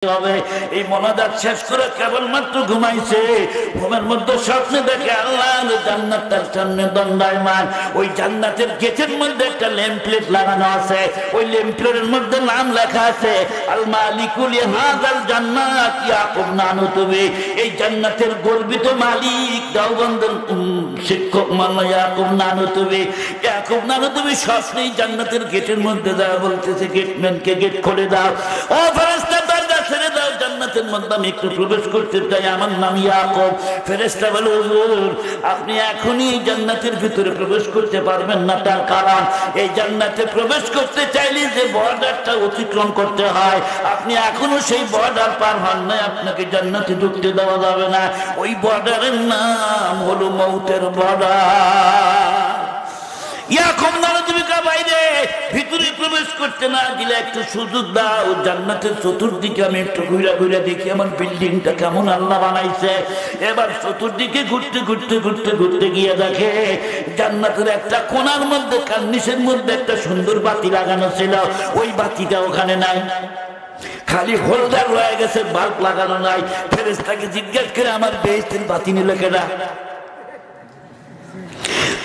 হবে। এই মোনাজাত শেষ করে কেবলমাত্র ঘুমাইছে, ঘুমের মধ্যে স্বপ্নে দেখে আল্লাহর জান্নাত তার সামনে দণ্ডায়মান। ওই জান্নাতের গেটের মধ্যে একটা লেমপ্লেট লাগানো আছে, ওই লেমপ্লেটের মধ্যে নাম লেখা আছে আল মালিকুল হাযাল জান্নাত ইয়াকুব নানুতুবি। এই জান্নাতের গর্বিত মালিক দেওবন্দের শিক্ষক মাওলানা ইয়াকুব নানুতুবি। ইয়াকুব নানুতুবি স্বপ্নে জান্নাতের গেটের মধ্যে যা বলতেছে, গেটম্যানকে গেট খুলে দাও, ও ফেরেশতা দরজা ছেড়ে দাও, জান্নাতের মধ্যে আমি একটু প্রবেশ করতে চাই, আমার নাম ইয়াকুব। ফেরেশতা বলে হুজুর আপনি এখনই এই জান্নাতের ভিতরে প্রবেশ করতে পারবেন না, তার কারণ এই জান্নাতে প্রবেশ করতে চাইলে যে বর্ডারটা অতিক্রম করতে হয়, আপনি এখনো সেই বর্ডার পার হন নাই, আপনাকে জান্নাতে ঢুকতে দেওয়া যাবে না। ওই বর্ডারের নাম হলো মৌতের বর্ডার। ইয়াকুব নানুতুবি বাইরে ভিতরে প্রবেশ করতে না দিলে একটু সুযোগ দাও, জান্নাতের চতুর্দিকে আমি একটু ঘুরে ঘুরে দেখি আমার বিল্ডিংটা কেমন আল্লাহ বানাইছে। এবার চতুর্দিকে ঘুরতে ঘুরতে ঘুরতে ঘুরতে গিয়ে দেখে জান্নাতের একটা কোণার মধ্যে কার্নিশের মধ্যে একটা সুন্দর বাতি লাগানো ছিল, ওই বাতিটা ওখানে নাই, খালি হোল্ডার রয়ে গেছে, বাল্ব লাগানো নাই। ফেরেশতাকে জিজ্ঞেস করে আমার বেহেশতের বাতি নিল কেনা?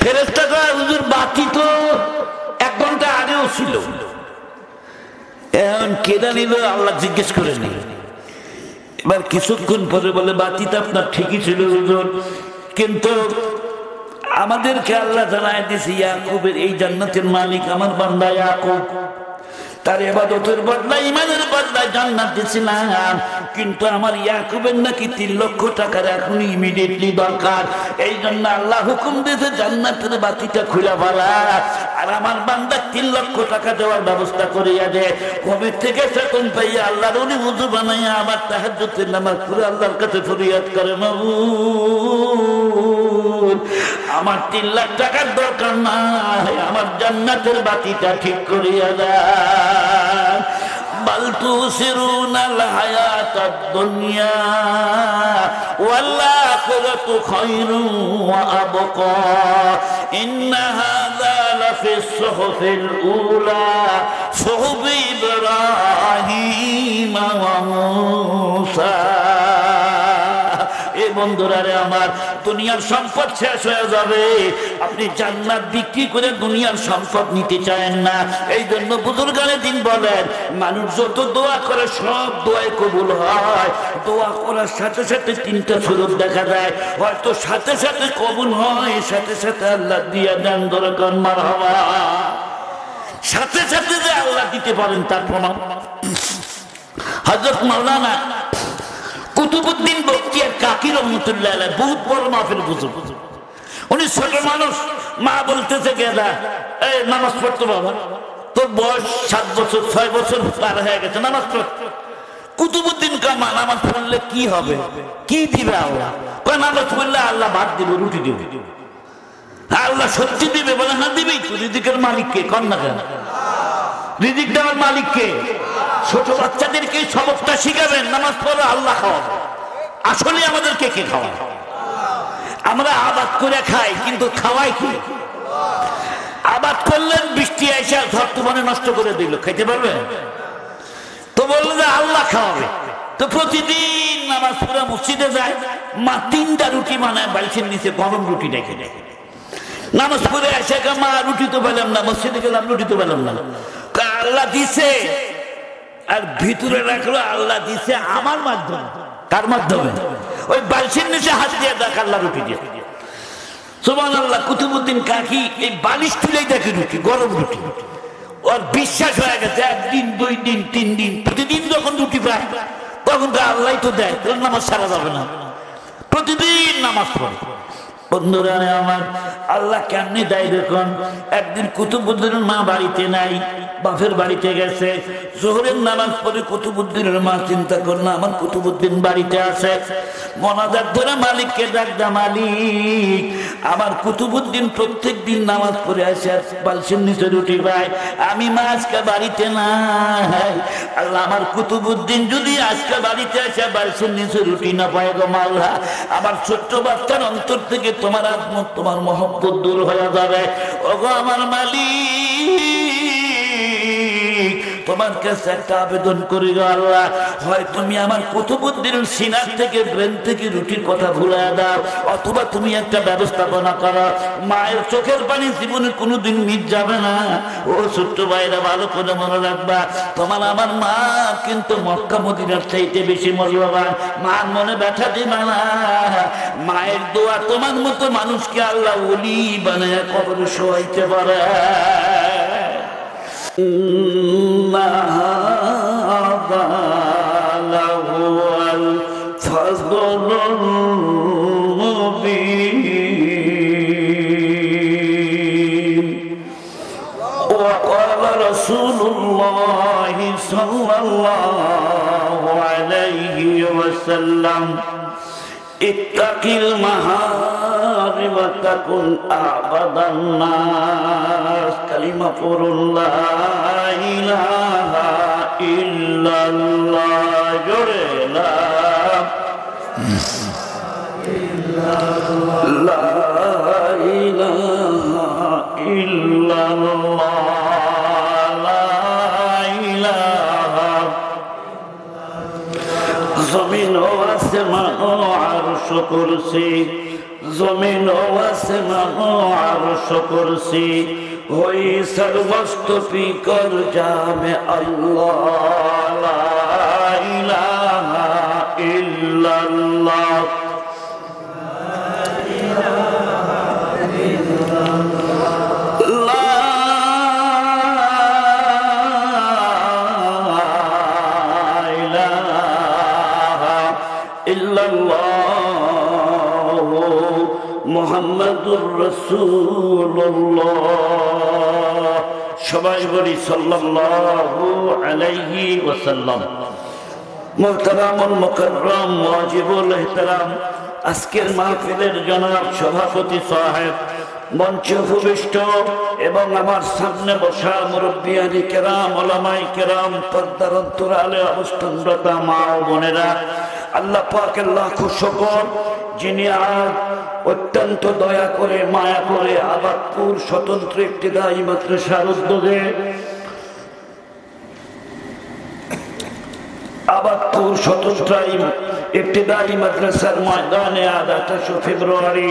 ফেরেশতা কয় হুজুর বাতি তো 1 ঘন্টা আগেও ছিল, এখন কেনা নিল আল্লাহ জিজ্ঞেস করে নি। এবার কিছুক্ষণ পরে বলে বাতিটা আপনার ঠিকই ছিল হুজুর, কিন্তু আমাদেরকে আল্লাহ জানায় দিয়েছে ইয়াকুবের এই জান্নাতের মালিক আমার বান্দা ইয়াকুব, তার ইবাদতের বদলা ঈমানের বদলা জান্নাত দিয়েছিলাম, কিন্তু আমার ইয়াকুবের নাকি 3 লক্ষ টাকার এখন ইমিডিয়েটলি দরকার। এই জন্য আল্লাহ হুকুম দিয়েছে জান্নাতের বাতিটা খুলে ফেলা, আর আমার বান্দা 3 লক্ষ টাকা দেওয়ার ব্যবস্থা করিয়া দে। কবে থেকে চেতন পাইয়া আল্লাহর উনি ওযু বানাইয়া আবার তাহাজ্জুদের নামাজ পড়ে আল্লাহর কাছে ফরিয়াদ করে, মাবুদ আমার 3 লাখ টাকার দরকার নাই, আমার জান্নাতের বাতিটা ঠিক করিয়া দাও। বাল তুসিরুনাল হায়াতাদ দুনিয়া ওয়াল আখিরাতু খায়রুন ওয়া আবকা ইন্না হাযা লাফিস সুহুফিল উলা সুহুফি ইব্রাহিম ওয়া মূসা। এই বন্ধুরা রে আমার, দুনিয়ার সম্পদ শেষ হয়ে যাবে, আপনি জান্নাত বিক্রি করে দুনিয়ার সম্পদ নিতে চান না। এই জন্য বুজুর্গানে দিন বলেন মানুষ যত দোয়া করে সব দোয়াই কবুল হয়। দোয়া করার সাথে সাথে 3টা সুযোগ দেখা যায়, হয়তো সাথে সাথে কবুল হয়, সাথে সাথে আল্লাহ দিয়া দেন, দরকার মারহাবা। সাথে সাথে যে আল্লাহ দিতে পারেন তার প্রমাণ হযরত মাওলানা কুতুবউদ্দিন বখতিয়ার কাকি রহমাতুল্লাহ আলাইহি, বহুত বড় মাহফিল বুজুর্গ, উনি ছোট মানুষ। মা বলতেছে গেদা এই নামাজ পড়তো বাবা, তোর বয়স 7 বছর 6 বছর পার হয়ে গেছে, নামাজ পড়। কুতুবউদ্দিন কামা নামাজ পড়লে কি হবে, কি দিবে আল্লাহ? কয় নামাজ পড়লে আল্লাহ ভাত দিবে, রুটি দিবে। আল্লাহ সত্যি দিবে? বলে হ্যাঁ দিবেই তো। রিজিকের মালিক কে? কন না কেন? রিজিক দেওয়ার মালিক কে? ছোট বাচ্চাদেরকে সবকটা শিখাবেন, নামাজ পড়ো আল্লাহ খাওয়াবে। আসলে আমাদেরকে কে খাওয়ায়? আমরা আবাদ করে খাই, কিন্তু খাওয়াই কি? আবাদ করলেন, বৃষ্টি এসে ঘর তোমানে নষ্ট করে দিল, খাইতে পারবেন তো? বললো যে আল্লাহ খাওয়াবে। তো প্রতিদিন নামাজ পড়ে মসজিদে যায়, মা 3টা রুটি বানায় বালিশের নিচে, গরম রুটি রেখে দেয়। নামাজ পড়ে এসে মা রুটি তো পেলাম না, মসজিদে গেলাম রুটি তো পেলাম না। আল্লাহ দিছে, আর ভিতরে রাখলো আল্লাহ দিছে আমার মাধ্যমে। কার মাধ্যমে? ওই বালিশের নিচে হাত দিয়ে দেখ আল্লাহ রুটি দিয়ে। সুবহানাল্লাহ। কুতুবউদ্দিন কাকি এই বালিশ তুলেই দেখে রুটি, গরম রুটি। ওর বিশ্বাস হয়ে গেছে 1 দিন 2 দিন 3 দিন প্রতিদিন যখন রুটি পায় তখন আল্লাহ তো দেয়, তোর নামাজ সারা যাবে না। প্রতিদিন নামাজ পড়ে। বন্ধুরা আমার, আল্লাহ কেমনি দেয় দেখুন। একদিন কুতুবউদ্দিনের মা বাড়িতে নাই, বাপের বাড়িতে গেছে। জোহরের নামাজ পড়ে কুতুবউদ্দিনের মা চিন্তা করলো আমার কুতুবউদ্দিন বাড়িতে আছে, মোনাজাত ধরে মালিককে ডাকদা, মালিক আমার কুতুবউদ্দিন প্রত্যেক দিন নামাজ পড়ে আসে, বালিশের নিচে রুটি পায়, আমি মা আজকে বাড়িতে নাই। আল্লাহ আমার কুতুবউদ্দিন যদি আজকে বাড়িতে আসে বালিশের নিচে রুটি না পায় গো মাওলা, আমার ছোট্ট বাচ্চার অন্তর থেকে তোমার আজমত তোমার মহব্বত দূর হয়ে যাবে। ওগো আমার মালিক, তোমার কাছে একটা আবেদন করি গো আল্লাহ, হয় তুমি আমার কুতুবুদ্দিন সিনার থেকে ব্রেন থেকে রুটির কথা ভুলে দাও, অথবা তুমি একটা ব্যবস্থাপনা করো, মায়ের চোখের পানি জীবনে কোনোদিন মিট যাবে না। ও ছোট্ট ভাইরা ভালো করে মনে রাখবা, তোমার আমার মা কিন্তু মক্কা মদিনার চাইতে বেশি মূল্যবান। মার মনে ব্যথা দিবা না। মায়ের দোয়া তোমার মতো মানুষকে আল্লাহ ওলি বানায় কবরে শোয়াইতে পারে। وقال رسول الله صلى الله عليه وسلم اتق المحارم تكن أعبد الناس كلمة لا إله إلا الله لا إله إلا الله জমিন ও আসমান ও আরশ কুরসি, জমিন ও আসমান ও আরশ কুরসি ওই সর্বস্ত ফিকর জামে আল্লাহ লা ইলাহা ইল্লাল্লাহ। মুহাম্মাদুর রাসূলুল্লাহ। সবাই বলি সাল্লাল্লাহু আলাইহি ওয়াসাল্লাম। মুহতারামুল মুকাররম ওয়াজিবুল ইহতিরাম, আজকের মাহফিলের জনাব সভাপতি সাহেব, মঞ্চে উপবিষ্ট এবং আমার সামনে বসা মুরব্বিয়ানি কেরাম, ওলামাই কেরাম, পর্দার অন্তরালে অবস্থানরত মা ও বোনেরা, আল্লাহ পাকের লাখো শুকর যিনি অত্যন্ত দয়া করে মায়া করে আবাদপুর স্বতন্ত্র ইবতিদায়ী মাদ্রাসার উদ্যোগে আবাদপুর স্বতন্ত্র ইবতিদায়ী মাদ্রাসার ময়দানে আজ 28 ফেব্রুয়ারি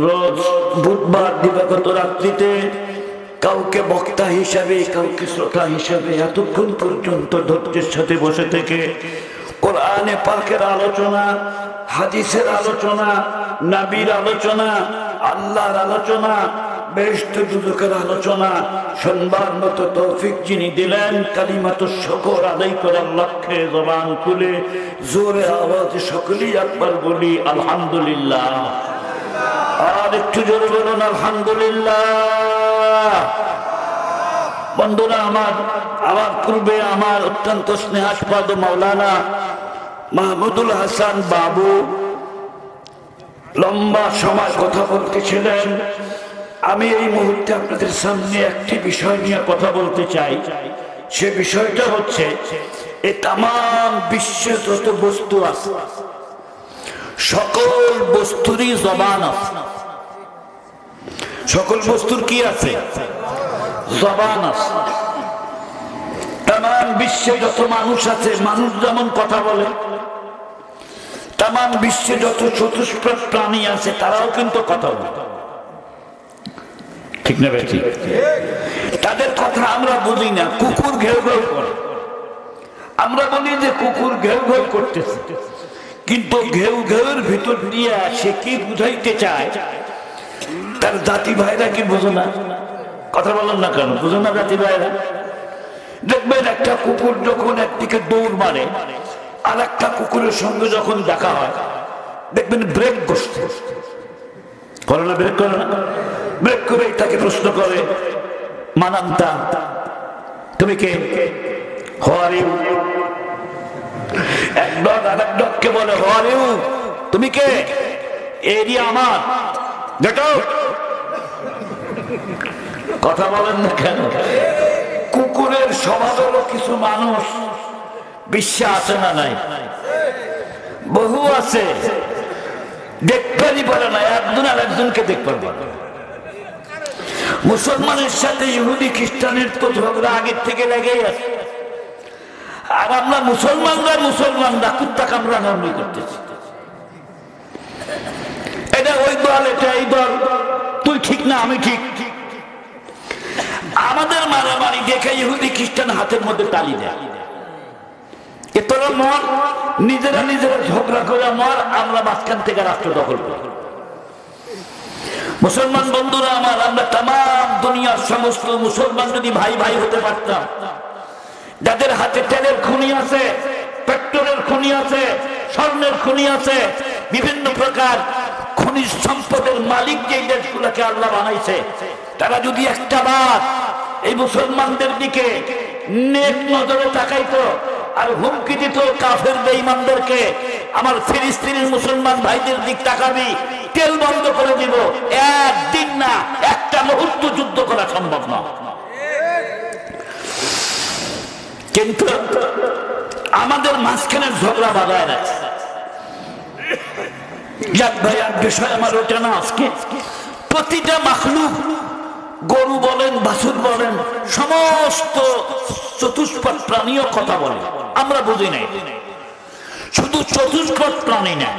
রোজ বুধবার দিবাগত রাত্রিতে কাউকে বক্তা হিসাবে কাউকে শ্রোতা হিসাবে এতক্ষণ পর্যন্ত ধৈর্যের সাথে বসে থেকে কোরআনে পাকের আলোচনা, হাদিসের আলোচনা, নবীর আলোচনা, আল্লাহর আলোচনা, বেহেশত দুজকের আলোচনা শুনবার মতো তৌফিক যিনি দিলেন, কালিমাতুশ শুকর আদায় করার লক্ষ্যে জবান খুলে জোরে আওয়াজে সকলেই একবার বলি আলহামদুলিল্লাহ। আর একটু জোরে বলুন আলহামদুলিল্লাহ। বন্ধুরা আমার পূর্বে আমার অত্যন্ত স্নেহাস্পদ মাওলানা মাহমুদুল হাসান বাবু লম্বা সময় কথা বলতেছিলেন। আমি এই মুহূর্তে আপনাদের সামনে একটি বিষয় নিয়ে কথা বলতে চাই। সে বিষয়টা হচ্ছে এই তাম বিশ্বে যত বস্তু আছে সকল বস্তুরই জবান আছে। সকল বস্তুর কি আছে? জবান আছে। তাম বিশ্বে যত মানুষ আছে, মানুষ যেমন কথা বলে, তাম বিশ্বে যত চতুষ্পদ প্রাণী আছে তারাও কিন্তু কথা বলে, ঠিক না ভাই? ঠিক। তাদের কথা আমরা বুঝি না। কুকুর ঘেউ ঘেউ করে, আমরা বলি যে কুকুর ঘেউ ঘেউ করতেছে, কিন্তু ঘেউ ঘেউর ভিতর দিয়ে সে কি বুঝাইতে চায় তার জাতি ভাইরা কি বোঝো না? কথা বলেন না কেন? বুঝো না জাতি ভাইরা? দেখবেন একটা কুকুর যখন একদিকে দৌড় মারে আর একটা কুকুরের সঙ্গে যখন দেখা হয় দেখবেন ব্রেক বসতে করে না, ব্রেক করে না, ব্রেক করে তাকে প্রশ্ন করে, মানান্তা তুমি কে? হু আর ইউ? এক ডগ আর এক ডগকে বলে হু আর ইউ, তুমি কে? এরিয়া আমার, গেট আউট। কথা বলেন না কেন? কুকুরের স্বভাবেরও কিছু মানুষ বিশ্বে আছে না নাই? বহু আছে। দেখতেই পারে না, একজন আর একজনকে দেখতে পারে। মুসলমানের সাথে ইহুদি খ্রিস্টানের তো ঝগড়া আগের থেকে লেগেই আছে, আর আমরা মুসলমানরা কুত্তা কামড়ানি করতেছি। এটা ওই দল, এটা এই দল, তুই ঠিক না আমি ঠিক। আমাদের মারামারি দেখে ইহুদি খ্রিস্টান হাতের মধ্যে তালি দেয়, এ তোরা মর, নিজেরা ঝগড়া করে মর, আমরা মাঝখান থেকে রাষ্ট্র দখল করি। মুসলমান বন্ধুরা আমার, আমরা তাম দুনিয়ার সমস্ত মুসলমান যদি ভাই ভাই হতে পারতাম, যাদের হাতে তেলের খনি আছে, পেট্রোলের খনি আছে, স্বর্ণের খনি আছে, বিভিন্ন প্রকার খনিজ সম্পদের মালিক যে দেশগুলোকে আল্লাহ বানাইছে, তারা যদি একটা বার এই মুসলমানদের দিকে নেক নজরে তাকাইতো আর হুমকি দিত কাফের বেঈমানদেরকে, আমার ফিলিস্তিনের মুসলমান ভাইদের দিক তাকাবি, তেল বন্ধ করে দিব, একদিন না একটা মুহূর্ত যুদ্ধ করা সম্ভব না। কিন্তু আমাদের মাঝখানে ঝগড়া বাঁধায় রাখছে। যাক ভাই, আর বিষয় আমার ওটা না। আজকে প্রতিটা মাখলুক, গরু বলেন, বাছুর বলেন, সমস্ত চতুষ্পদ প্রাণীও কথা বলে, আমরা বুঝি নাই। শুধু চতুষ্পদ প্রাণী না,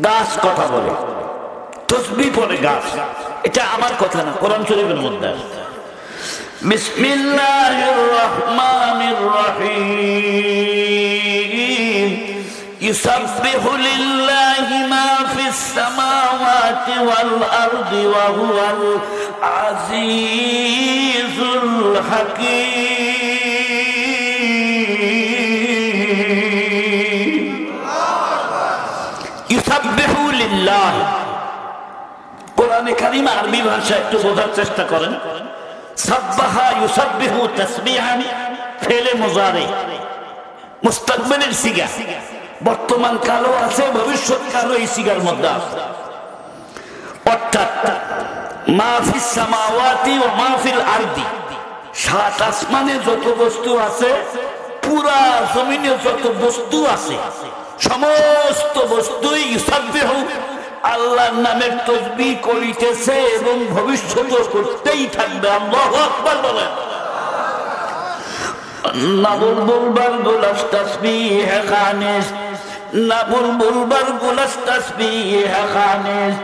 গাছ কথা বলে, তসবিহ পড়ে গাছ। এটা আমার কথা না, কোরআন শরীফের মধ্যে আছে। বিসমিল্লাহির রহমানির রহিম। ইউসাব্বিহু লিল্লাহি মা ফিস সামাওয়াতি ওয়াল আরদি ওয়া হুয়াল আজিজুল হাকীম। ইউসাব্বিহু লিল্লাহ, কোরআনে কারীম আরবি ভাষা একটু বোঝার চেষ্টা করেন। সাব্বাহা ইউসাব্বিহু তাসবিহান, ফেলে মুজারি, মুস্তাকবিলের সিগা, বর্তমান কালও আছে, ভবিষ্যৎ কালও এই সিগার মধ্যে আছে। অর্থাৎ মা ফিস সামাওয়াতি ওয়া মা ফিল আরদি, সাত আসমানে যত বস্তু আছে, পুরা জমিনে যত বস্তু আছে, সমস্ত বস্তুই ইউসাব্বিহু, আল্লাহর নামের তাসবিহ করিতেছে এবং ভবিষ্যতেও করতেই থাকবে। আল্লাহু আকবার বলেন। না বুলবুল গুলাস তাসবিহ খানিস, না বুলবুল গুলাস তাসবিহ খানিস,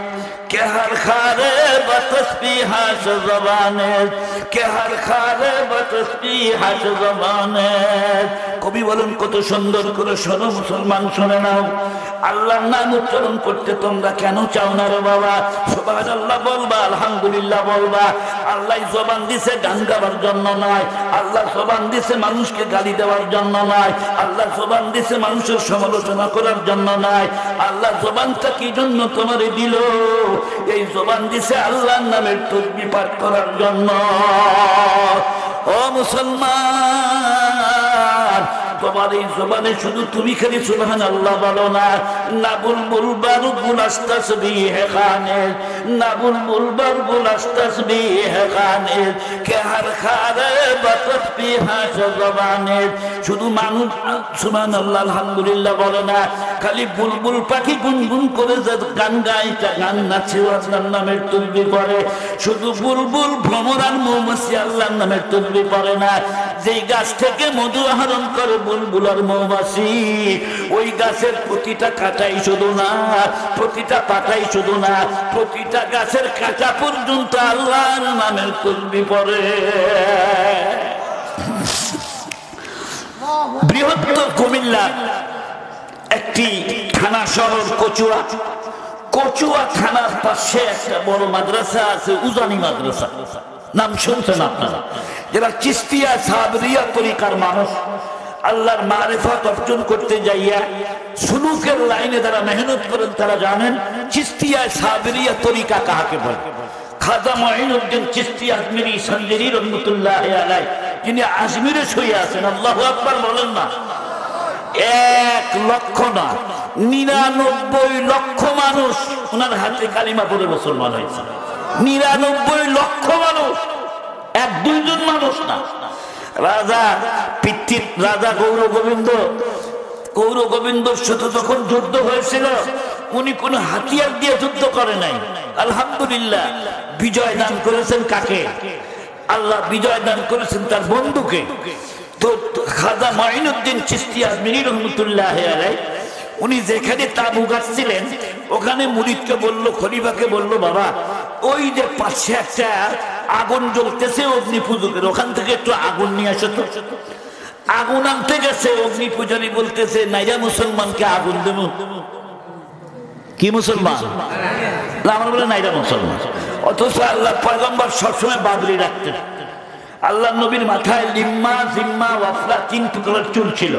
কে হর খারে বতসবিহ জবানে, কে হর খারে বতসবিহ জবানে। কবি বলেন কত সুন্দর করে শোনো মুসলমান, শুনে নাও। আল্লাহর নাম উচ্চারণ করতে তোমরা কেন চাও না রে বাবা? সুবহানাল্লাহ বলবা, আলহামদুলিল্লাহ বলবা। আল্লাহ জবান দিছে গান গাবার জন্য নয়, আল্লাহ জবান দিছে মানুষকে গালি দেওয়ার জন্য নয়, আল্লাহ জবান দিছে মানুষের সমালোচনা করার জন্য নয়। আল্লাহ জবানটা কি জন্য তোমারে দিল? এই জবান দিছে আল্লাহর নামের তাসবিহ পাঠ করার জন্য। ও মুসলমান, তোমার এই জবানে শুধু তুমি খালি সুবহানাল্লাহ বলো না, না বুলবুল গুলাস তাসবিহ খানিস, না বুলবুল গুলাস তাসবিহ খানিস, কে হর খারে বতসবিহ জবানে। শুধু মানুষ সুবহানাল্লাহ আলহামদুলিল্লাহ বলে না, খালি বুলবুল পাখি গুনগুন করে যে গান গায়, গান নাচে, আল্লাহর নামের তাসবিহ পড়ে। শুধু বুলবুল ভ্রমরার মৌমাছি আল্লাহর নামের তাসবিহ পড়ে না। যেই গাছ থেকে মধু আহরণ করে বুলবুল আর মৌমাছি, ওই গাছের প্রতিটা কাঁটাই শুধু না, প্রতিটা পাতাই শুধু না, প্রতিটা গাছের কাঁটা পর্যন্ত আল্লাহর নামের তাসবিহ পড়ে। বৃহত্তর কুমিল্লা একটি থানা শহর কচুয়া, কচুয়া থানার পাশে একটা বড় মাদ্রাসা আছে, উজানি মাদ্রাসা, নাম শুনছেন আপনারা? যারা চিশতিয়া সাবরিয়া তরিকার মানুষ, আল্লাহর মারিফত অর্জন করতে যাইয়া সুলুকের লাইনে যারা মেহনত করেন তারা জানেন চিশতিয়া সাবরিয়া তরিকা কাকে বলে। খাজা মঈনুদ্দিন চিশতি আজমিরি সঞ্জরি রহমাতুল্লাহি আলাইহি, যিনি আজমিরে শুয়ে আছেন, আল্লাহু আকবার বলেন না। 1 লক্ষ না, 99 লক্ষ মানুষ ওনার হাতে কালিমা পড়ে মুসলমান হয়েছে। 99 লক্ষ মানুষ, 1-2 জন মানুষ না। রাজা পিতৃ রাজা গৌর গোবিন্দর সাথে যখন যুদ্ধ হয়েছিল, উনি কোনো হাতিয়ার দিয়ে যুদ্ধ করে নাই। আলহামদুলিল্লাহ বিজয় দান করেছেন কাকে? আল্লাহ বিজয় দান করেছেন তার বন্ধুকে। তো খাজা মাইনুদ্দিন চিশতি আজমিরি রহমতুল্লাহ আলাইহি উনি যেখানে তাবু গাচ্ছিলেন ওখানে মুরিদকে বলল, খলিফাকে বলল, বাবা ওই যে পাশে একটা আগুন জ্বলতেছে অগ্নি পূজকের, ওখান থেকে একটু আগুন নিয়ে আসো তো। আগুন আনতে গেছে, অগ্নি পূজারী বলতেছে নাইরা মুসলমানকে আগুন দেব। কি মুসলমান? আমরা বলে নাইরা মুসলমান। অথচ আল্লাহ পয়গম্বর সবসময় বাদরি রাখতেন। আল্লাহ নবীর মাথায় লিম্মা জিম্মা ওয়াফলা 3 টুকরার চুল ছিল।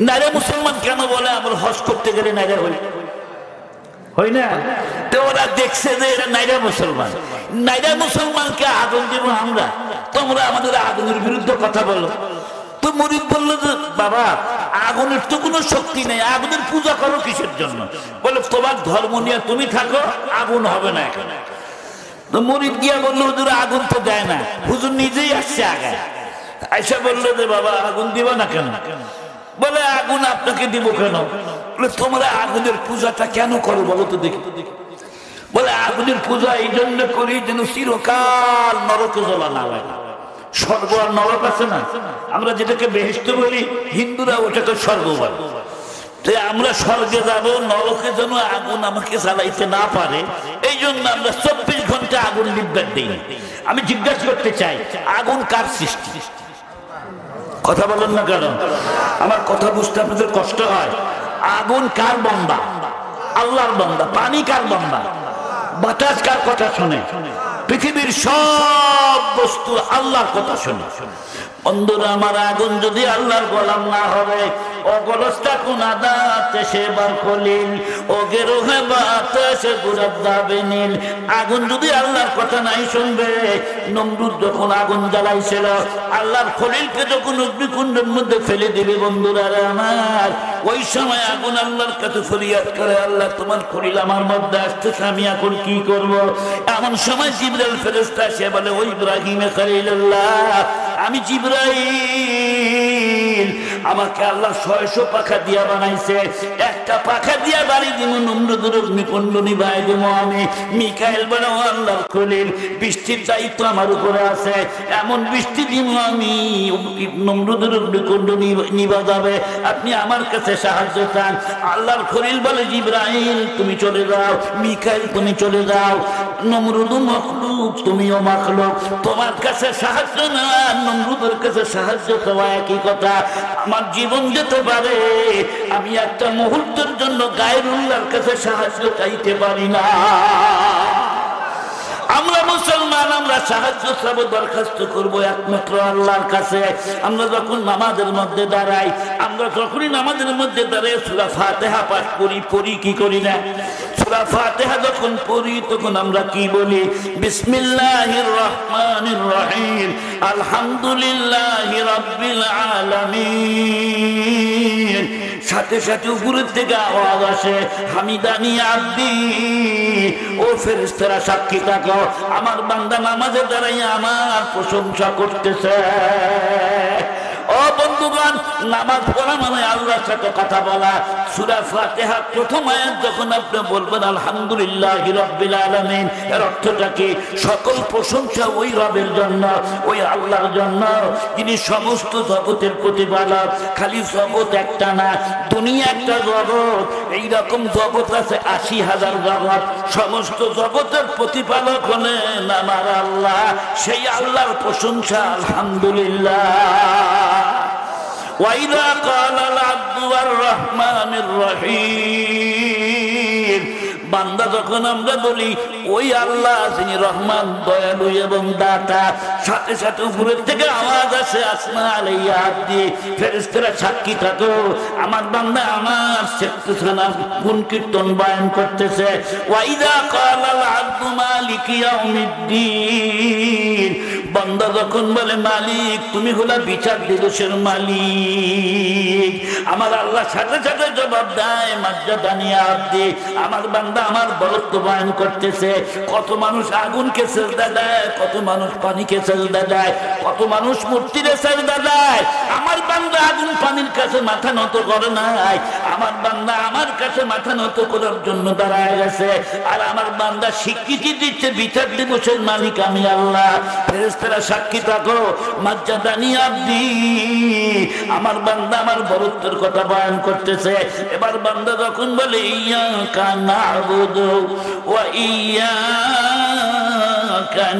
নাইরা মুসলমান কেন বলে? আমরা হজ করতে গেলে নাইরা হই না? তো ওরা দেখছে যে এরা নাইরা মুসলমান, নাইরা মুসলমানকে আগুন দেব আমরা, তোমরা আমাদের আগুনের বিরুদ্ধে কথা বলো। তো মুরিদ বলল যে বাবা আগুনের তো কোনো শক্তি নেই, আগুনের পূজা করো কিসের জন্য? বলে তোমার ধর্ম নিয়ে তুমি থাকো, আগুন হবে না এখানে। তো মুরিদ গিয়া বললো হুজুর আগুন তো দেয় না। হুজুর নিজেই আসছে আগে, আয়সা বললো যে বাবা আগুন দিবা না কেন? বলে আগুন আপনাকে দিব কেন? বলে তোমরা আগুনের পূজাটা কেন করো বলো তো দেখি। বলে আগুনের পূজা এই জন্য করি যেন চিরকাল নরকে জ্বলা না লাগে। স্বর্গ আর নরক আছে না, আমরা যেটাকে বেহেশত বলি, হিন্দুরা ওটাকে স্বর্গ বলে। তো আমরা স্বর্গে যাব, নরকে যেন আগুন আমাকে জ্বালাইতে না পারে, এই জন্য আমরা 24 ঘন্টা আগুন নির্দেশ দিই। আমি জিজ্ঞাসা করতে চাই, আগুন কার সৃষ্টি? কথা বলেন না কেন? আমার কথা বুঝতে আপনাদের কষ্ট হয়। আগুন কার বান্দা? আল্লাহর বান্দা। পানি কার বান্দা? বাতাস কার কথা শুনে? পৃথিবীর সব বস্তু আল্লাহর কথা শুনে। বন্ধুরা আমার, আগুন যদি আল্লাহর গোলাম না হবে, অগলস্তা কোন আদাতে সেবার খলিল ও গেরোহে বাতে সে গুরাত যাবে নীল। আগুন যদি আল্লাহর কথা নাই শুনবে, নমরুদ যখন আগুন জ্বালাইছিল, আল্লাহর খলিলকে যখন অগ্নিকুণ্ডের মধ্যে ফেলে দিবে, বন্ধুরা আমার, ওই সময় আগুন আল্লাহর কাছে ফরিয়াদ করে, আল্লাহ তোমার খলিল আমার মধ্যে আসতেছে, আমি এখন কি করব? এমন সময় জিবরাইল ফেরেশতা সে বলে, ও ইব্রাহিম খলিলুল্লাহ, আমি জিবরাইল, আমাকে আল্লাহ 600 পাখা দিয়া বানাইছে, একটা পাখা দিয়া বাড়ি দিব, নমরুদের অগ্নিকুণ্ড নিভাই দেব আমি। মিকাইল বলে, ও আল্লাহর খলিল, বৃষ্টির দায়িত্ব আমার উপরে আছে, এমন বৃষ্টি দিব আমি নমরুদের অগ্নিকুণ্ড নিভা যাবে, আপনি আমার কাছে সাহায্য চান। আল্লাহর খলিল বলে, জিবরাইল তুমি চলে যাও, মিকাইল তুমি চলে যাও, নমরুদ মখলুক তুমিও মখলুক, তোমার কাছে সাহায্য না নমরুদের কাছে সাহায্য চাওয়া একই কথা। আমার জীবন যেতে পারে, আমি একটা মুহূর্তের জন্য গায়রুল্লাহর কাছে সাহায্য চাইতে পারি না। আমরা মুসলমান, আমরা সাহায্য চাব, দরখাস্ত করবো একমাত্র আল্লাহর কাছে। আমরা যখন নামাজের মধ্যে দাঁড়াই, আমরা যখনই নামাজের মধ্যে দাঁড়াই সূরা ফাতিহা পাঠ করি, পড়ি কি করি না? সূরা ফাতিহা যখন পড়ি তখন আমরা কি বলি? বিসমিল্লাহির রহমানির রহিম, আলহামদুলিল্লাহি রাব্বিল আলামিন। সাথে সাথে উপরের থেকে আওয়াজ আসে, হামিদানি আব্দি, ও ফেরেশতারা সাক্ষী থাকো, আমার বান্দা নামাজে দাঁড়াইয়া আমার প্রশংসা করতেছে। ও বন্ধুগণ, নামাজ পড়া মানে আল্লাহর সাথে কথা বলা। সূরা ফাতিহা প্রথম আয়াত যখন আপনি বলবেন আলহামদুলিল্লাহি রাব্বিল আলামিন, এর অর্থটা কি? সকল প্রশংসা ওই রবের জন্য, ওই আল্লাহর জন্য, যিনি সমস্ত জগতের প্রতিপালক। খালি জগৎ একটা না, দুনিয়া একটা জগৎ, এইরকম জগৎ আছে 80,000 জগৎ। সমস্ত জগতের প্রতিপালক হলেন আমার আল্লাহ, সেই আল্লাহর প্রশংসা আলহামদুলিল্লাহ। وَإِذَا قَالَ الْعَبْدُ الرَّحْمَنِ الرَّحِيمِ, বান্দা যখন আমরা বলি ওই আল্লাহ যিনি রহমান, দয়ালু এবং দাতা, সাথে সাথে উপরের থেকে আওয়াজ আসে, আসনা আলাইয়া আব্দি, ফেরেশতারা সাক্ষী থাকো, আমার বান্দা আমার সেক্তখানা গুণ কীর্তন বয়ান করতেছে। ওয়াইদা ক্বালাল আব্দু মালিকি ইয়াউমিদ্দিন, বান্দা যখন বলে মালিক, তুমি হলা বিচার দিবসের মালিক, আমার আল্লাহ সাথে সাথে জবাব দেয় মাজ্জাদানি আব্দি, আমার বান্দা আমার বরত্ব বয়ান করতেছে। কত মানুষ আগুনকে সেজদা দেয়, কত মানুষ পানিকে সেজদা দেয়, কত মানুষ মূর্তিরে সেজদা দেয়। আমার বান্দা আগুন পানির কাছে মাথা নত করে নাই, আমার বান্দা আমার কাছে মাথা নত করার জন্য দাঁড়ায় গেছে। আর আমার বান্দা স্বীকৃতি দিচ্ছে বিচার দিবসের মালিক আমি আল্লাহ। ফেরেশতারা সাক্ষী থাকো মাজ্জাদানি আব্দি, আমার বান্দা আমার বরত্বের কথা বয়ান করতেছে। এবার বান্দা যখন বলে ইয়াকা না'বুদু ওয়া ইয়াকা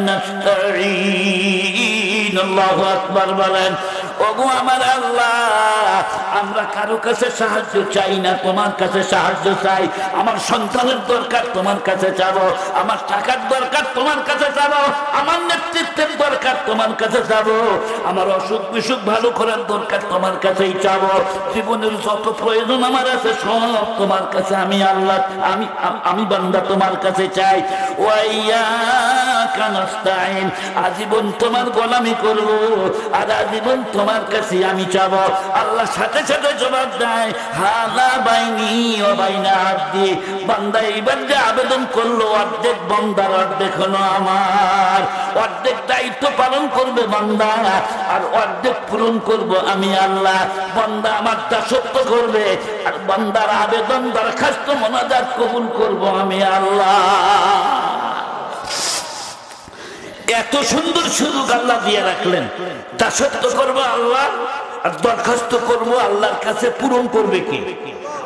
নাস্তাঈন, আল্লাহু আকবার বলেন। ওগো আমার আল্লাহ, আমরা কারো কাছে সাহায্য চাই না, তোমার কাছে সাহায্য চাই। আমার সন্তানের দরকার, তোমার কাছে চাবো। আমার টাকার দরকার, তোমার কাছে চাবো। আমার নেতৃত্বের দরকার, তোমার কাছে চাবো। আমার অসুখ বিসুখ ভালো করার দরকার, তোমার কাছেই চাবো। জীবনের যত প্রয়োজন আমার আছে সব তোমার কাছে আমি আল্লাহ, আমি বান্দা তোমার কাছে চাই। ওয়াইয়াকা নাস্তাঈন, আজীবন তোমার গোলামি করব, আর আজীবন তোমার কাছে আমি চাবো। আল্লাহ সাথে সাথে জবাব দেয় হালা বাইনি ও বাইনা আব্দি, বান্দা এইবার যে আবেদন করলো অর্ধেক বান্দার অর্ধেক হলো আমার। অর্ধেক দায়িত্ব পালন করবে বান্দা, আর অর্ধেক পূরণ করব আমি আল্লাহ। বান্দা আমার দাসত্ব করবে, আর বান্দার আবেদন দরখাস্ত মোনাজাত কবুল করব আমি আল্লাহ। এত সুন্দর সুযোগ আল্লাহ দিয়ে রাখলেন। দাসত্ব করবো আল্লাহ, আর দরখাস্ত করবো আল্লাহর কাছে, পূরণ করবে কি?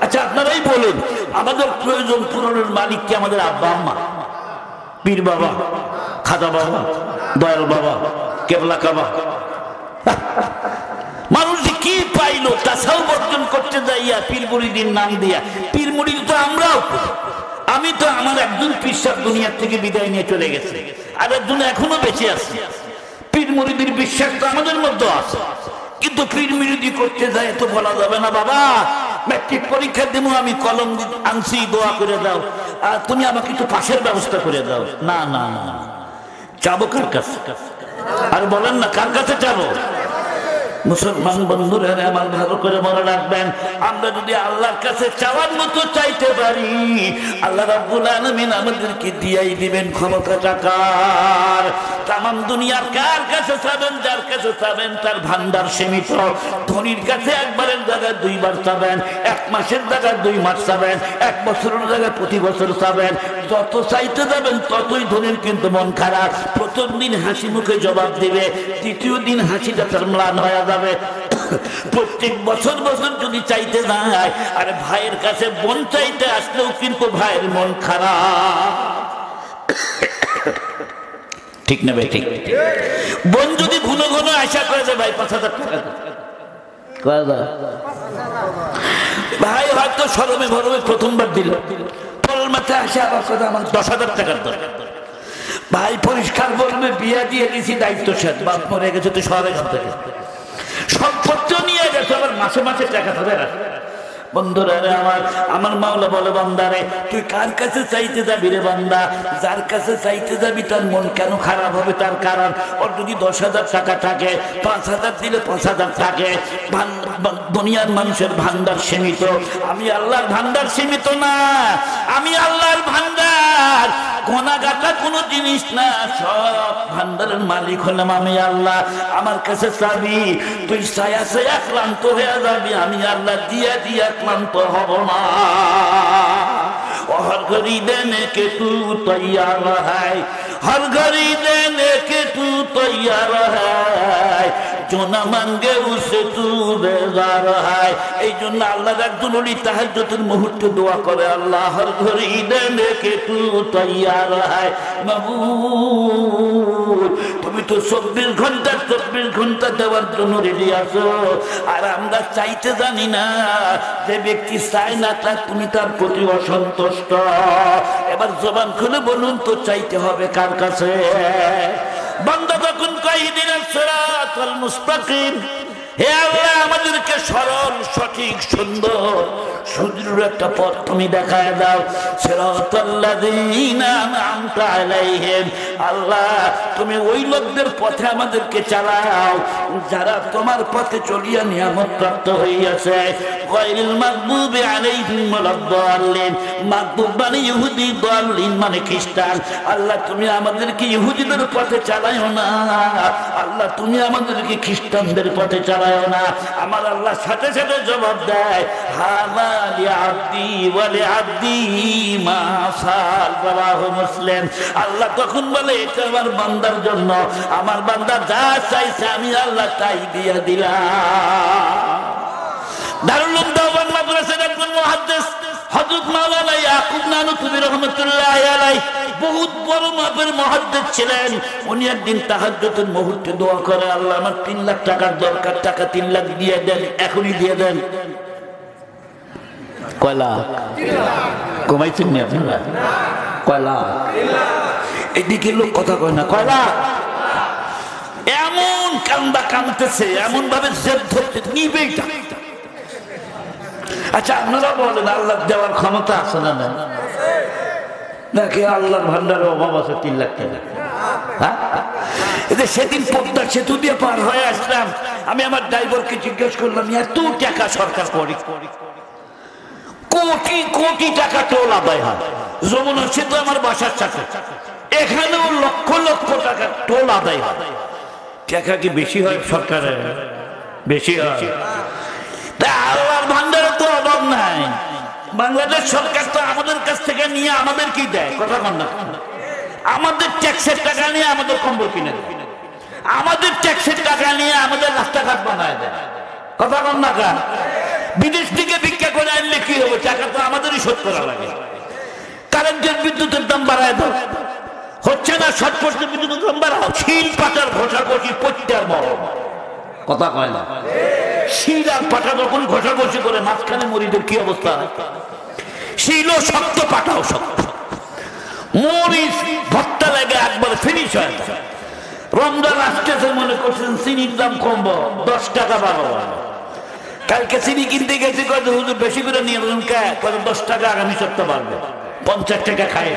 আচ্ছা আপনারাই বলুন, আমাদের প্রয়োজন পূরণের মালিক কি আমাদের আব্বা আম্মা, পীর বাবা, খাজা বাবা, দয়াল বাবা, কেবলা কাবা? মানুষ কি পাইলো তাছাও বর্জন করতে যাইয়া পীর মুরিদির নাম দিয়া। পীর মুরিদ তো আমরাও, আমি তো আমার একজন পীর সাহেব দুনিয়ার থেকে বিদায় নিয়ে চলে গেছে, আর একজন এখনো বেঁচে আছে। পীর মুরিদির বিশ্বাস তো আমাদের মধ্যে আছে, কিন্তু পীর মুরিদি করতে যায় তো বলা যাবে না বাবা ম্যাট্রিক পরীক্ষা দেবো, আমি কলম আনছি, দোয়া করে দাও, আর তুমি আমাকে একটু পাশের ব্যবস্থা করে দাও। না না না, যাবো কার কাছে? আর বলেন না কার কাছে যাবো? মুসলমান বন্ধুরা আমার ভালো করে মনে রাখবেন, আমরা যদি আল্লাহর কাছে চাওয়ার মতো চাইতে পারি, আল্লাহ রাব্বুল আলামিন আমাদেরকে দিয়াই দিবেন ক্ষমতা টাকার। তামাম দুনিয়ার কার কাছে চাবেন? যার কাছে চাবেন তার ভান্ডার সীমিত। ধনীর কাছে একবারের জায়গায় দুইবার চাবেন, এক মাসের জায়গায় 2 মাস চাবেন, 1 বছরের জায়গায় প্রতি বছর চাবেন। যত চাইতে যাবেন ততই ধনীর কিন্তু মন খারাপ। প্রথম দিন হাসি মুখে জবাব দিবে, দ্বিতীয় দিন হাসিটা তার ম্লান হয়ে যাবে। প্রত্যেক বছর বছর যদি চাইতে যায়, আরে ভাইয়ের কাছে বোন চাইতে আসলেও কিন্তু ভাইয়ের মন খারাপ, ঠিক না ভাই? ঠিক। বোন যদি ঘন ঘন আশা করে যে ভাই 5,000 টাকা, ভাই হয়তো সরমে ভরমে প্রথমবার দিল, পরের মাথায় আসে আবার কথা আমার 10,000 টাকার দরকার। ভাই পরিষ্কার বলবে বিয়া দিয়ে দিছি, দায়িত্ব শেষ, বাপ মরে গেছে, তুই শহরে ঘর থেকে সম্পত্তি নিয়ে গেছে, আবার মাসে মাসে টাকা ধরে রাখে। বন্ধুরা আমার মাওলা বলে বান্দারে তুই কার কাছে চাইতে যাবি রে বান্দা? যার কাছে চাইতে যাবি তার মন কেন খারাপ হবে? তার কারণ ওর যদি 10,000 টাকা থাকে, 5,000 দিলে 5,000 থাকে। দুনিয়ার মানুষের ভান্ডার সীমিত, আমি আল্লাহর ভান্ডার সীমিত না, আমি আল্লাহর ভান্ডার কোনাগাটা কোনো জিনিস না, সব ভান্ডারের মালিক হলাম আমি আল্লাহ। আমার কাছে চাবি, তুই ছায়া ছায়া ক্লান্ত হয়ে যাবি, আমি আল্লাহ দিয়া দিয়া ক্লান্ত হব না। हर घड़ी देने के तू तैयार है, हर घड़ी देने के तू तैयार है, जो ना मांगे उसे तू बेजार है। এই জন্য আল্লাহর একজন ওলি তাহাজ্জুদের মুহূর্তে দোয়া করে, আল্লাহ हर घड़ी देने के तू तैयार है, মাবুদ তুমি তো 24 ঘন্টা দেওয়ার জন্য রেডি আছো। আর আমরা চাইতে জানি না, যে ব্যক্তি চায় না তার তুমি তার প্রতি অসন্তুষ্ট। এবার জবান খুলে বলুন তো চাইতে হবে কার কাছে? বান্দা যখন কয় ইহদিনাস সিরাতাল মুস্তাকিম, হে আল্লাহ, আমাদেরকে সরল সঠিক সুন্দর সুদৃঢ় একটা পথ তুমি দেখায় দাও। সিরাতাল্লাযীনা আন'আমতা আলাইহিম, আল্লাহ তুমি ওই লোকদের পথে আমাদেরকে চালাও যারা তোমার পথে চলিয়া নিয়ামত প্রাপ্ত হইয়াছে। গায়রিল মাগদুবি আলাইহিম ওয়ালাদ-দাল্লিন, মাগদুব মানে ইহুদি, দাল্লিন মানে খ্রিস্টান। আল্লাহ তুমি আমাদেরকে ইহুদিদের পথে চালায়ও না, আল্লাহ তুমি আমাদেরকে খ্রিস্টানদের পথে চালায়ও না। আমার আল্লাহ সাথে সাথে জবাব দেয়, হাযা লিআবদি ওয়া লিআবদি মা সাল, রাওয়াহু মুসলিম। আল্লাহ তখন বলে এটা আমার বান্দার জন্য, আমার বান্দা যা চাইছে আমি আল্লাহ তাই দিয়া দিলাম। দারুল উলুম দেওবন্দ মাদ্রাসার একজন মুহাদ্দিস হযরত মাওলানা ইয়াকুব নানুতুবি রাহমাতুল্লাহি আলাইহি বহুত বড় মাপের মুহাদ্দিস ছিলেন। উনি একদিন তাহাজ্জুদের মুহূর্তে দোয়া করে, আল্লাহ আমার 3 লাখ টাকার দরকার, টাকা 3 লাখ দিয়ে দেন, এখনই দিয়ে দেন। কয় লাখ? কমাইছেন না আপনারা? কয় লাখ? এদিকে লোক কথা কয় না, কয় লাখ? এমন কান্দা কান্দতেছে, এমন ভাবে জেদ ধরতে নিবেই না। আচ্ছা আপনারা বলেন, আল্লাহ দেওয়ার ক্ষমতা আছে না না? নাকি আল্লাহর ভান্ডারে অভাব আছে 3 লাখ টাকা? সেদিন পদ্মা সেতু দিয়ে পার হয়ে আসলাম, আমি আমার ড্রাইভারকে জিজ্ঞেস করলাম, এত টাকা সরকার করে, কোটি কোটি টাকা টোল আদায় হয়। যমুনা সেতু আমার বাসার সাথে, এখানেও লক্ষ লক্ষ টাকা টোল আদায় হয়। টাকা কি বেশি হয় সরকারের? বেশি হয়। আল্লাহর ভান্ডারে তো অভাব নাই। বাংলাদেশ সরকার তো আমাদের কাছ থেকে নিয়ে আমাদের কি দেয়? কথা বল না। আমাদের ট্যাক্সের টাকা নিয়ে আমাদের কম্বল কিনে দেয়, আমাদের ট্যাক্সের টাকা নিয়ে আমাদের রাস্তাঘাট বানায় দেয়। কথা বল না। বিদেশ থেকে ভিক্ষা করে আনলে কি হবে? টাকা তো আমাদেরই শোধ করা লাগে। কারেন্টের বিদ্যুতের দাম বাড়ায় দাও, হচ্ছে না। 60% বিদ্যুতের দাম বাড়াও। শিল পাটার ঘষাঘষি পড়তে বড় কথা কয় না। শিল আর পাটা যখন ঘষাঘষি করে মাঝখানে মরিদের কি অবস্থা? শিল শক্ত, পাটাও শক্ত। মরিচ ভর্তা লাগে একবার ফিনিশ হয়। রমজান আসতেছে, মনে করছেন চিনির দাম কমবো, 10 টাকা বাড়াবো। কালকে চিনি কিনতে গেছি, কত হুজুর বেশি করে নিয়ে কত 10 টাকা, আগামী সপ্তাহ বাড়বে 50 টাকা খায়।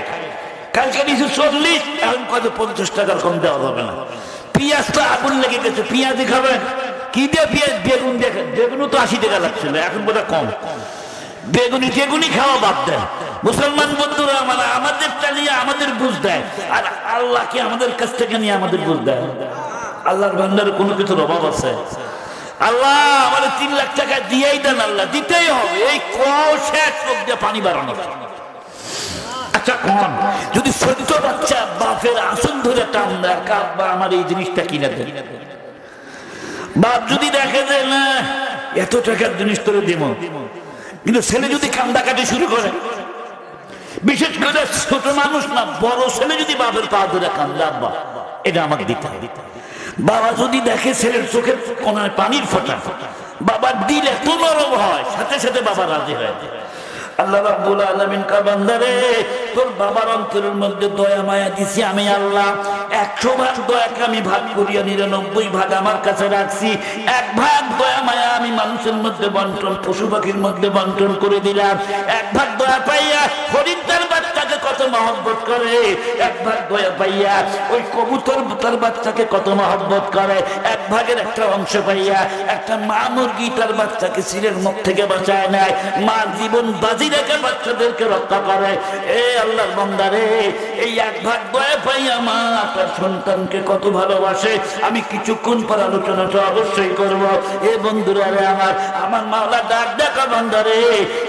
কালকে নিচে 40, এখন কত 50 টাকার কম দেওয়া যাবে না। পেঁয়াজ তো আগুন লেগে গেছে, পেঁয়াজই খাবেন কি দিয়ে? পেঁয়াজ বেগুন দেখেন, বেগুনও তো 80 টাকা লাগছিল, এখন বোধহয় কম। বেগুনি খাওয়া বাদ দেন। মুসলমান বন্ধুরা মানে আমাদেরটা নিয়ে আমাদের বুঝ দেয়, আর আল্লাহকে আমাদের কাছ থেকে নিয়ে আমাদের বুঝ দেয়। আল্লাহর ভান্ডারে কোনো কিছুর অভাব আছে? আল্লাহ আমাদের 3 লাখ টাকা দিয়েই দেন, আল্লাহ দিতেই হবে। এই শেষ লোক দিয়ে পানি বাড়ানো। আচ্ছা কোন যদি 14 বাচ্চা বাপের আসন ধরে টান দেয়, কাব্বা আমার এই জিনিসটা কিনে দেন। বাপ যদি দেখে যে না এত টাকার জিনিস তোরে দিব, কিন্তু ছেলে যদি কান্দাকাটি শুরু করে, বিশেষ করে ছোট মানুষ না বড় ছেলে যদি বাপের পা ধরে কান্দে, আব্বা এটা আমাকে দিতে হবে। বাবা যদি দেখে ছেলের চোখের কোনায় পানির ফোঁটা, বাবার দিল এত নরম হয়, সাথে সাথে বাবা রাজি হয়। আল্লাহ রাব্বুল আলামিন কা বান্দারে, তোর বাবার অন্তরের মধ্যে দয়া মায়া দিছি আমি আল্লাহ। 100 ভাগ দয়াকে আমি ভাগ করিয়া 99 ভাগ আমার কাছে রাখছি। 1 ভাগ দয়া মায়া আমি মানুষের মধ্যে বন্টন, পশু পাখির মধ্যে বন্টন করে দিলাম। 1 ভাগ দয়া পাইয়া হরিণ তার বাচ্চাকে কত মহব্বত করে, 1 ভাগ দয়া পাইয়া ওই কবুতর তার বাচ্চাকে কত মহব্বত করে, 1 ভাগের একটা অংশ পাইয়া একটা মা মুরগি তার বাচ্চাকে সিলের মুখ থেকে বাঁচায় নেয়, মা জীবন বাজি রেখে বাচ্চাদেরকে রক্ষা করে। এ আল্লাহর বান্দারে, এই 1 ভাগ দয়া পাইয়া মা তার সন্তানকে কত ভালোবাসে। আমি কিছুক্ষণ পর আলোচনাটা অবশ্যই করব। এ বন্ধুরা রে আমার মাওলা ডাক দেখা বান্দারে,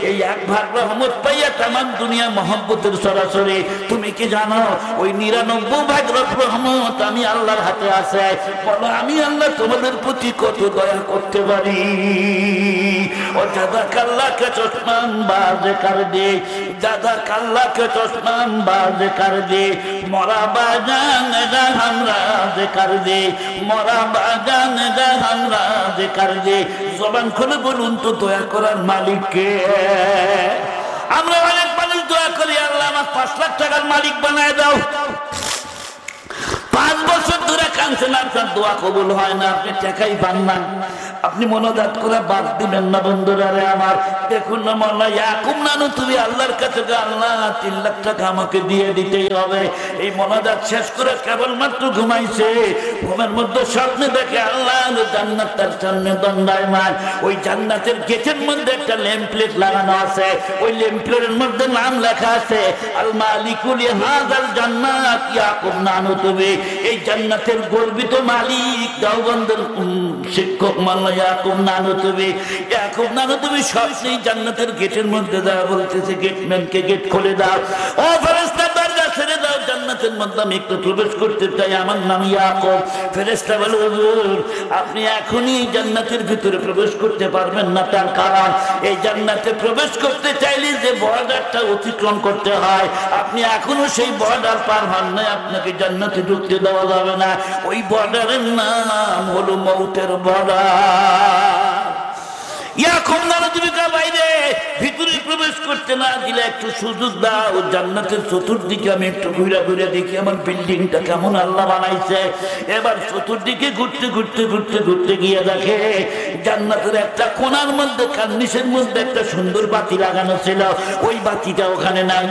এই 1 ভাগ রহমত পাইয়া তামাম দুনিয়া মহব্বতের সরাসরি। তুমি কি জানো ওই 99 ভাগ রহমত আমি আল্লাহর হাতে আছে? বলো আমি আল্লাহ তোমাদের প্রতি কত দয়া করতে পারি। ও দাদা কাল্লা কে চশমান বাজে কর দে, দাদা কাল্লা কে চশমান বাজে কর দে, মরা বাজান হামরাজ কর দে, মরা বাজান হামরাজ কর দে। জবান খুলে বলুন তো দয়া করার মালিক কে? আমরা অনেক মানুষ দোয়া করি, আল্লাহ আমার 5 লাখ টাকার মালিক বানায় দাও। 5 বছর ধরে কাঁদছেন, আপনার দোয়া কবুল হয় না, আপনি টাকাই পান না। আপনি মনোজাত করে বাদ দিবেন না বন্ধুরা রে আমার। দেখুন না মোল্লা ইয়াকুব নানু তুমি আল্লাহর কাছে আল্লাহ 3 লাখ টাকা আমাকে দিয়ে দিতেই হবে। এই মনোজাত শেষ করে কেবলমাত্র ঘুমাইছে, ঘুমের মধ্যে স্বপ্নে দেখে আল্লাহ জান্নাত তার সামনে দণ্ডায়মান। ওই জান্নাতের গেটের মধ্যে একটা লেমপ্লেট লাগানো আছে, ওই লেমপ্লেটের মধ্যে নাম লেখা আছে আল মালিকুল হাযাল জান্নাত ইয়াকুব নানু তুমি। এই জান্নাতের গর্বিত মালিক দেওবন্দের শিক্ষক মোল্লা ইয়াকুব নানু তুমি। ইয়াকুব নানু তুমি স্বপ্নেই জান্নাতের গেটের মধ্যে দাও, বলতেছে গেটম্যানকে গেট খুলে দাও, ও ফেরেশতা দরজা ছেড়ে দাও, জান্নাতের মধ্যে আমি একটু প্রবেশ করতে চাই, আমার নাম ইয়াকুব। ফেরেশতা বলে হুজুর আপনি এখনই জান্নাতের ভিতরে প্রবেশ করতে পারবেন না, তার কারণ এই জান্নাতে প্রবেশ করতে চাইলে যে বর্ডারটা অতিক্রম করতে হয়, আপনি এখনো সেই বর্ডার পার হন নাই, আপনাকে জান্নাতে ঢুকতে দেওয়া যাবে না। ওই বর্ডারের নাম হলো মউতের বর্ডার। ইয়াকুব নানু তুমি বাইরে ভিতরে প্রবেশ করতে না দিলে একটু সুযোগ দাও, জান্নাতের চতুর্দিকে আমি একটু ঘুরে ঘুরে দেখি আমার বিল্ডিংটা কেমন আল্লাহ বানাইছে। এবার চতুর্দিকে ঘুরতে ঘুরতে ঘুরতে ঘুরতে গিয়ে দেখে জান্নাতের একটা কোণার মধ্যে কার্নিশের মধ্যে একটা সুন্দর বাতি লাগানো ছিল, ওই বাতিটা ওখানে নাই,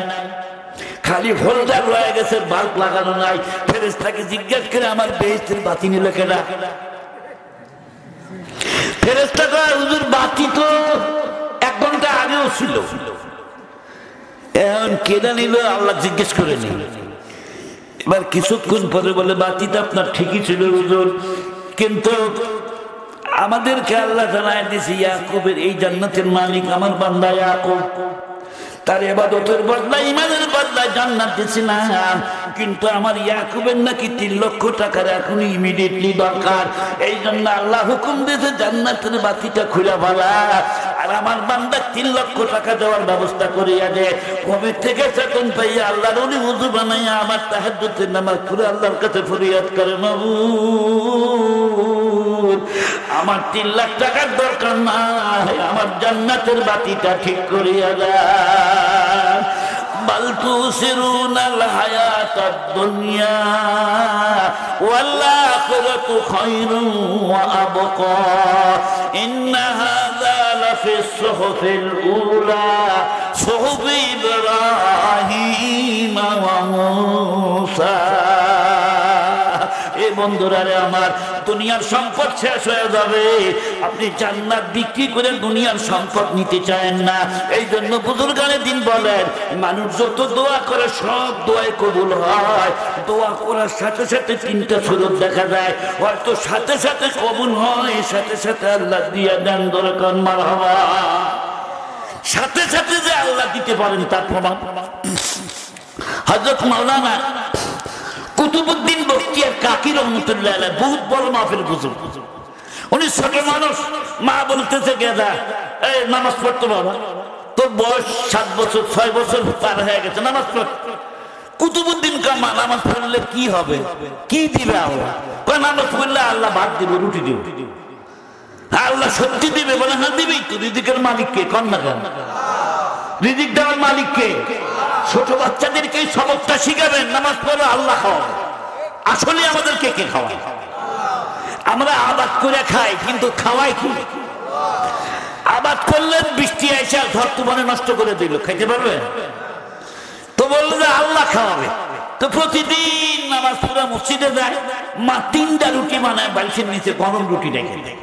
খালি হোল্ডার রয়ে গেছে, বাল্ব লাগানো নাই। ফেরেশতাকে জিজ্ঞেস করে আমার বেহেশতের বাতি নিল কেনা? ফেরেশতা কয় হুজুর বাতি তো 1 ঘন্টা আগেও ছিল, এখন কেনা নিল? আল্লাহ জিজ্ঞেস করে নিল। এবার কিছুক্ষণ পরে বলে বাতিটা আপনার ঠিকই ছিল হুজুর, কিন্তু আমাদেরকে আল্লাহ জানায় দিয়েছে ইয়াকুবের এই জান্নাতের মালিক আমার বান্দা ইয়াকুব, তার ইবাদতের বদলায় ঈমানের বদলায় জান্নাত দিছি না, কিন্তু আমার ইয়াকুবের নাকি 3 লক্ষ টাকার এখনই ইমিডিয়েটলি দরকার। এই জন্য আল্লাহ হুকুম দিয়েছে জান্নাতের বাতিটা খুলে ফেলা, আর আমার বান্দা 3 লক্ষ টাকা দেওয়ার ব্যবস্থা করিয়া দে। ঘুমের থেকে চেতন পাইয়া আল্লাহর উনি ওযু বানাইয়া আমার তাহাজ্জুদের নামাজ পড়ে আল্লাহর কাছে ফরিয়াদ করে, মাবুদ আমার 3 লাখ টাকার দরকার নাই, আমার জান্নাতের বাতিটা ঠিক করিয়া দাও। বাল তুসিরুনাল হায়াতাদ দুনিয়া ওয়াল আখিরাতু খায়রুন ওয়া আবকা ইন্না হাযা লাফিস সুহুফিল উলা সুহুফি ইব্রাহিম ওয়া মূসা। এই বন্ধুরা রে আমার, দুনিয়ার সম্পদ শেষ হয়ে যাবে, আপনি জান্নাত বিক্রি করে দুনিয়ার সম্পদ নিতে চান না। এই জন্য বুজুর্গানে দিন বলেন মানুষ যত দোয়া করে সব দোয়াই কবুল হয়। দোয়া করার সাথে সাথে 3টা সুরত দেখা যায়, হয়তো সাথে সাথে কবুল হয়, সাথে সাথে আল্লাহ দিয়া দেন দরকার মারহাবা। সাথে সাথে যে আল্লাহ দিতে পারেন তার প্রমাণ হযরত মাওলানা কুতুবউদ্দিন বখতিয়ার কাকি রহমাতুল্লাহ আলাইহি বহুত বড় মাহফিল বুজুর্গ, উনি ছোট মানুষ, মা বলতেছে গেদা এই নামাজ পড়তে বাবা, তোর বয়স 7 বছর 6 বছর পার হয়ে গেছে, নামাজ পড়। কুতুবউদ্দিন কামা নামাজ পড়লে কি হবে, কি দিবে আল্লাহ? কয় নামাজ পড়লে আল্লাহ ভাত দিবে, রুটি দিবে। আল্লাহ সত্যি দিবে? বলে হ্যাঁ দিবেই তো। রিজিকের মালিক কে? কন না কেন? রিজিক দেওয়ার মালিক কে? ছোট বাচ্চাদেরকে সবকটা শিখাবেন, নামাজ পড়ো আল্লাহ খাওয়াবে। আসলে আমাদেরকে কে খাওয়ায়? আমরা আবাদ করে খাই, কিন্তু খাওয়াই কি? আবাদ করলেন, বৃষ্টি এসে ঘর তোমানে নষ্ট করে দিল, খাইতে পারবে? তো বললো যে আল্লাহ খাওয়াবে। তো প্রতিদিন নামাজ পড়া মসজিদে যায়, মা 3টা রুটি বানায় বালিশের নিচে, গরম রুটি রেখে দেয়।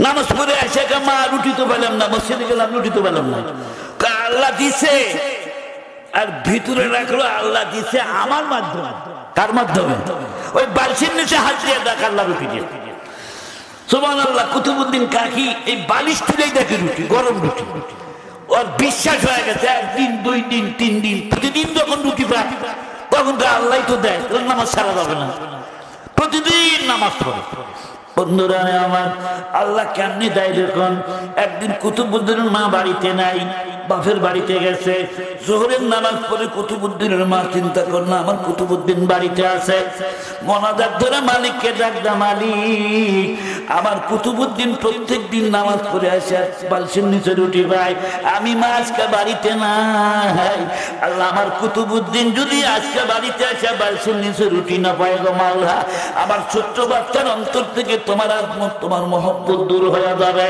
নামাজ পড়ে এসে মা রুটি তো পেলাম না, মসজিদে গেলাম রুটি তো পেলাম না। আল্লাহ দিছে, আর ভিতরে রাখলো আল্লাহ দিছে আমার মাধ্যমে। কার মাধ্যমে? ওই বালিশের নিচে হাত দিয়ে দেখ আল্লাহ রুটি দিয়ে। সুবহানাল্লাহ। কুতুবউদ্দিন কাকি এই বালিশ তুলেই দেখে রুটি, গরম রুটি। ওর বিশ্বাস হয়ে গেছে 1 দিন 2 দিন 3 দিন প্রতিদিন যখন রুটি পায় তখন তো আল্লাহ তো দেয়, তোর নামাজ ছাড়া যাবে না, প্রতিদিন নামাজ পড়ে। বন্ধুরা আমার, আল্লাহ কেমনি দেয় দেখুন। একদিন কুতুবউদ্দিনের মা বাড়িতে নাই, বাপের বাড়িতে গেছে, জোহরের নামাজ পড়ে কুতুবুদ্দিনের মা চিন্তা করলো আমার কুতুবুদ্দিন বাড়িতে আছে, মোনাজাত ধরে মালিককে ডাকদা, মালিক আমার কুতুবুদ্দিন প্রত্যেক দিন নামাজ পড়ে আসে বালসের নিচে রুটি পাই, আমি মা আজকে বাড়িতে নাই, আল্লাহ আমার কুতুবুদ্দিন যদি আজকে বাড়িতে আসে বালসের নিচে রুটি না পায় গো মাওলা, আমার ছোট্ট বাচ্চার অন্তর থেকে তোমার আত্মা তোমার মহব্বত দূর হয়ে যাবে।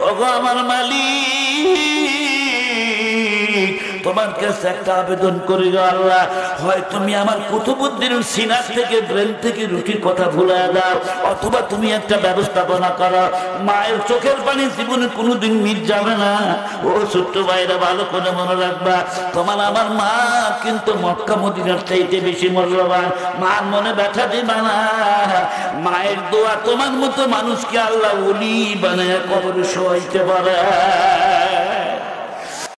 ওগো আমার মালিক, তোমার কাছে একটা আবেদন করি গো আল্লাহ, হয় তুমি আমার কুতুবুদ্দিনের সিনা থেকে ব্রেন থেকে রুটির কথা ভুলে দাও, অথবা তুমি একটা ব্যবস্থাপনা করো, মায়ের চোখের পানি জীবনে কোনোদিন মিট যাবে না। ও ছোট্ট ভাইরা ভালো করে মনে রাখবা, তোমার আমার মা কিন্তু মক্কা মদিনার চাইতে বেশি মূল্যবান, মার মনে ব্যথা দিবা না। মায়ের দোয়া তোমার মতো মানুষকে আল্লাহ ওলি বানায় কবরে শোয়াইতে পারে।